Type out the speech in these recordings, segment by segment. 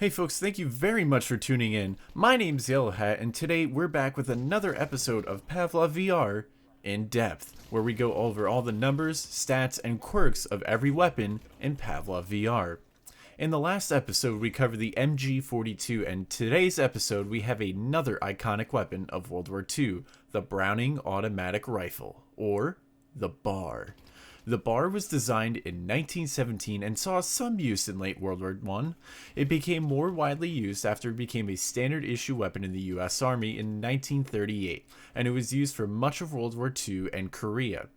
Hey folks, thank you very much for tuning in. My name's Yellow Hat, and today we're back with another episode of Pavlov VR in depth, where we go over all the numbers, stats, and quirks of every weapon in Pavlov VR. In the last episode, we covered the MG42, and today's episode, we have another iconic weapon of World War II, the Browning Automatic Rifle, or the BAR. The BAR was designed in 1917 and saw some use in late World War I. It became more widely used after it became a standard issue weapon in the US Army in 1938, and it was used for much of World War II and Korea.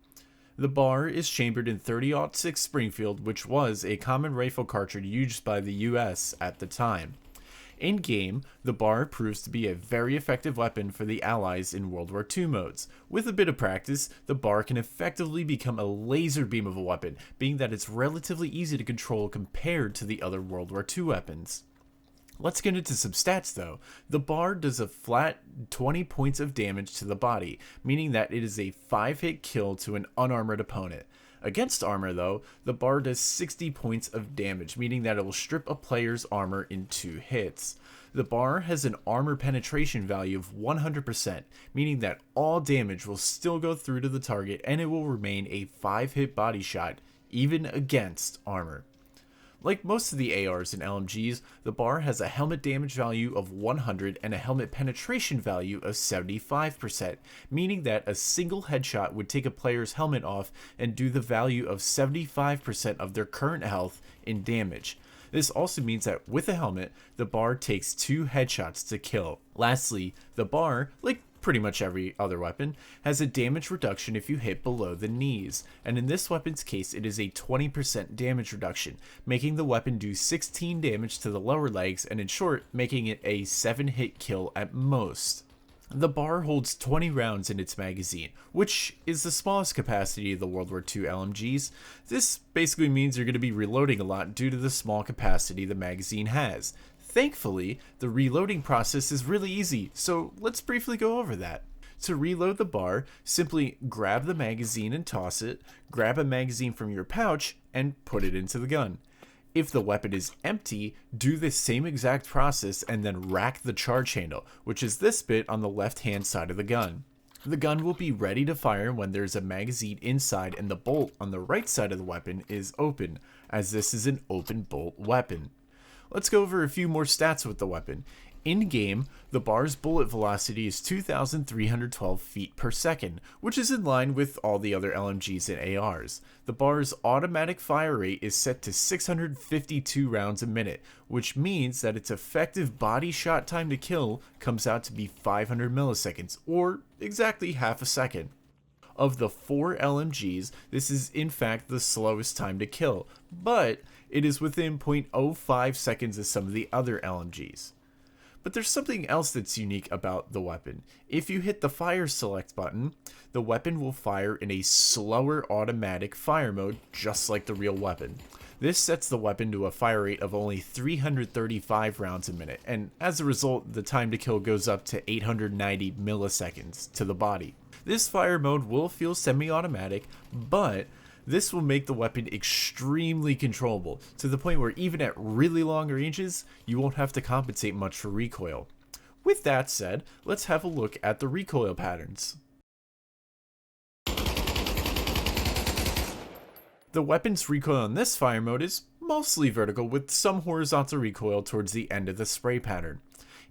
The BAR is chambered in 30-06 Springfield, which was a common rifle cartridge used by the US at the time. In game, the BAR proves to be a very effective weapon for the Allies in World War II modes. With a bit of practice, the BAR can effectively become a laser beam of a weapon, being that it's relatively easy to control compared to the other World War II weapons. Let's get into some stats though. The BAR does a flat 20 points of damage to the body, meaning that it is a 5-hit kill to an unarmored opponent. Against armor though, the BAR does 60 points of damage, meaning that it will strip a player's armor in 2 hits. The BAR has an armor penetration value of 100%, meaning that all damage will still go through to the target and it will remain a 5-hit body shot, even against armor. Like most of the ARs and LMGs, the BAR has a helmet damage value of 100 and a helmet penetration value of 75%, meaning that a single headshot would take a player's helmet off and do the value of 75% of their current health in damage. This also means that with a helmet, the BAR takes 2 headshots to kill. Lastly, the BAR, like pretty much every other weapon, has a damage reduction if you hit below the knees, and in this weapon's case it is a 20% damage reduction, making the weapon do 16 damage to the lower legs, and in short, making it a 7-hit kill at most. The BAR holds 20 rounds in its magazine, which is the smallest capacity of the World War II LMGs. This basically means you're going to be reloading a lot due to the small capacity the magazine has. Thankfully, the reloading process is really easy, so let's briefly go over that. To reload the BAR, simply grab the magazine and toss it, grab a magazine from your pouch, and put it into the gun. If the weapon is empty, do the same exact process and then rack the charge handle, which is this bit on the left hand side of the gun. The gun will be ready to fire when there's a magazine inside and the bolt on the right side of the weapon is open, as this is an open bolt weapon. Let's go over a few more stats with the weapon. In game, the BAR's bullet velocity is 2,312 feet per second, which is in line with all the other LMGs and ARs. The BAR's automatic fire rate is set to 652 rounds a minute, which means that its effective body shot time to kill comes out to be 500 milliseconds, or exactly half a second. Of the 4 LMGs, this is in fact the slowest time to kill, but it is within 0.05 seconds of some of the other LMGs. But there's something else that's unique about the weapon. If you hit the fire select button, the weapon will fire in a slower automatic fire mode, just like the real weapon. This sets the weapon to a fire rate of only 335 rounds a minute, and as a result, the time to kill goes up to 890 milliseconds to the body. This fire mode will feel semi-automatic, but this will make the weapon extremely controllable, to the point where even at really long ranges, you won't have to compensate much for recoil. With that said, let's have a look at the recoil patterns. The weapon's recoil in this fire mode is mostly vertical, with some horizontal recoil towards the end of the spray pattern.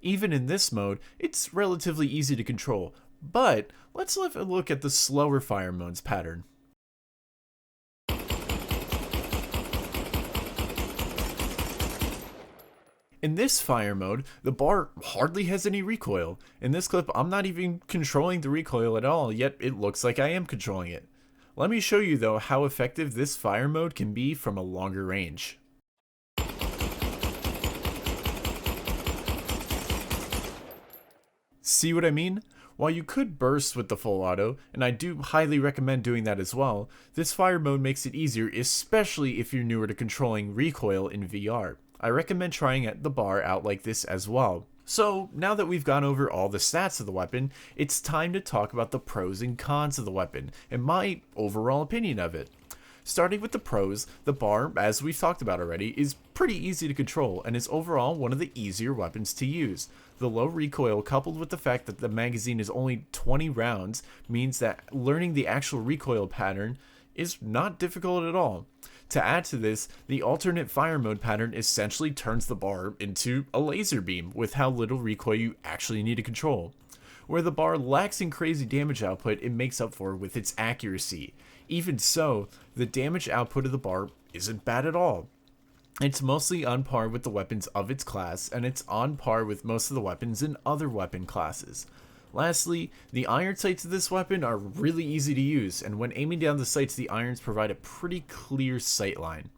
Even in this mode, it's relatively easy to control, but let's have a look at the slower fire mode's pattern. In this fire mode, the BAR hardly has any recoil. In this clip, I'm not even controlling the recoil at all, yet it looks like I am controlling it. Let me show you though how effective this fire mode can be from a longer range. See what I mean? While you could burst with the full auto, and I do highly recommend doing that as well, this fire mode makes it easier, especially if you're newer to controlling recoil in VR. I recommend trying the BAR out like this as well. So now that we've gone over all the stats of the weapon, it's time to talk about the pros and cons of the weapon, and my overall opinion of it. Starting with the pros, the bar, as we've talked about already, is pretty easy to control and is overall one of the easier weapons to use. The low recoil, coupled with the fact that the magazine is only 20 rounds, means that learning the actual recoil pattern is not difficult at all. To add to this, the alternate fire mode pattern essentially turns the bar into a laser beam with how little recoil you actually need to control. Where the bar lacks in crazy damage output, it makes up for with its accuracy. Even so, the damage output of the bar isn't bad at all. It's mostly on par with the weapons of its class, and it's on par with most of the weapons in other weapon classes. Lastly, the iron sights of this weapon are really easy to use, and when aiming down the sights, the irons provide a pretty clear sight line.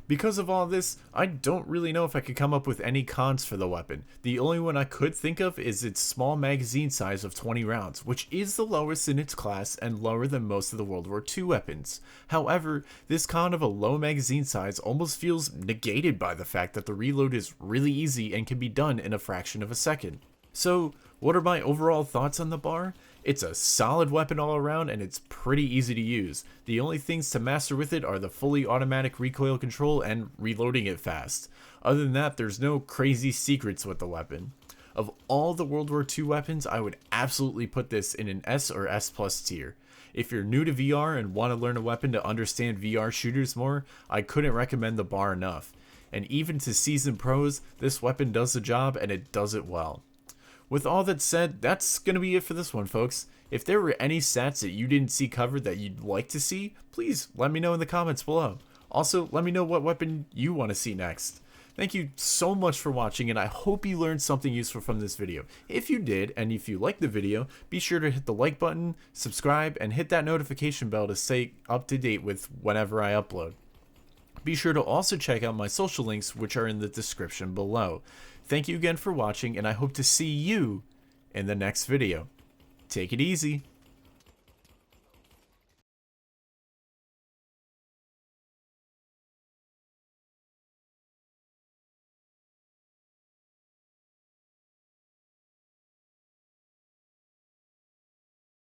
Because of all this, I don't really know if I could come up with any cons for the weapon. The only one I could think of is its small magazine size of 20 rounds, which is the lowest in its class and lower than most of the World War II weapons. However, this con of a low magazine size almost feels negated by the fact that the reload is really easy and can be done in a fraction of a second. So, what are my overall thoughts on the bar? It's a solid weapon all around and it's pretty easy to use. The only things to master with it are the fully automatic recoil control and reloading it fast. Other than that, there's no crazy secrets with the weapon. Of all the World War II weapons, I would absolutely put this in an S or S plus tier. If you're new to VR and want to learn a weapon to understand VR shooters more, I couldn't recommend the bar enough. And even to seasoned pros, this weapon does the job and it does it well. With all that said, that's going to be it for this one, folks. If there were any stats that you didn't see covered that you'd like to see, please let me know in the comments below. Also, let me know what weapon you want to see next. Thank you so much for watching, and I hope you learned something useful from this video. If you did, and if you liked the video, be sure to hit the like button, subscribe, and hit that notification bell to stay up to date with whenever I upload. Be sure to also check out my social links, which are in the description below. Thank you again for watching, and I hope to see you in the next video. Take it easy.